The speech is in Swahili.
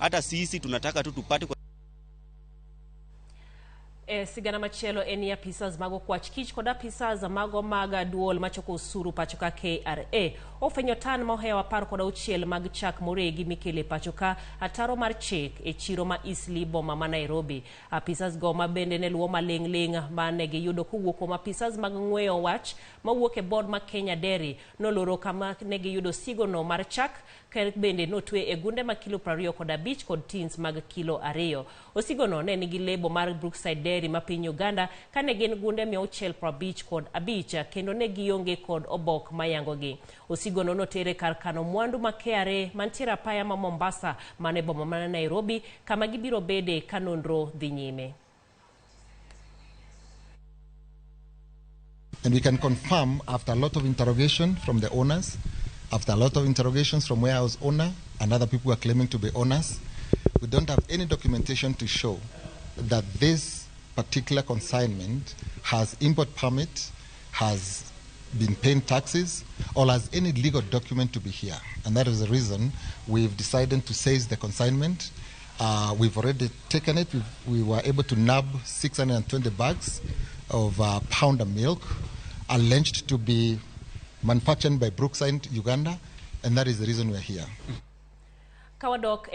Hata sisi tunataka tu tupate sigana machelo eni apisas mago kwach kich koda apisas mago maga duol machoko usuru pachoka KRA ofwenyo tan mohewa par koda uchiel mag chak moregi mikele pachoka ataro mar chik e chiro ma Eastleigh boma ma Nairobi. Apisas go mabende ne luo maling' mane giyudo kowuok kuom apisas mag ng'weyo wach mawuok e board ma Kenya Dairy noloro kama ne giyudo sigono mar chak ker bende notwe e gunde ma kilo 20 koda bich kod tins mag kilo 2. Osigono ne nigi lebo mar Brookside Dairy ma piny Uganda kane gin gunde 650 kod abich kendo ne gionge kod obok mayangogi. Osigono notere kar kano mwandu ma KRA mantiere apaya ma Mombasa mane boma ma Nairobi kama gibiro bede kanonro dhi nyime. And we can confirm after a lot of interrogation from the owners, after a lot of interrogations from warehouse owner and other people who are claiming to be owners, we don't have any documentation to show that this particular consignment has import permit, has been paying taxes, or has any legal document to be here. And that is the reason we've decided to seize the consignment. We've already taken it. We were able to nab 620 bags of powder milk alleged to be manufactured by Brookside, Uganda, and that is the reason we're here. Kawadok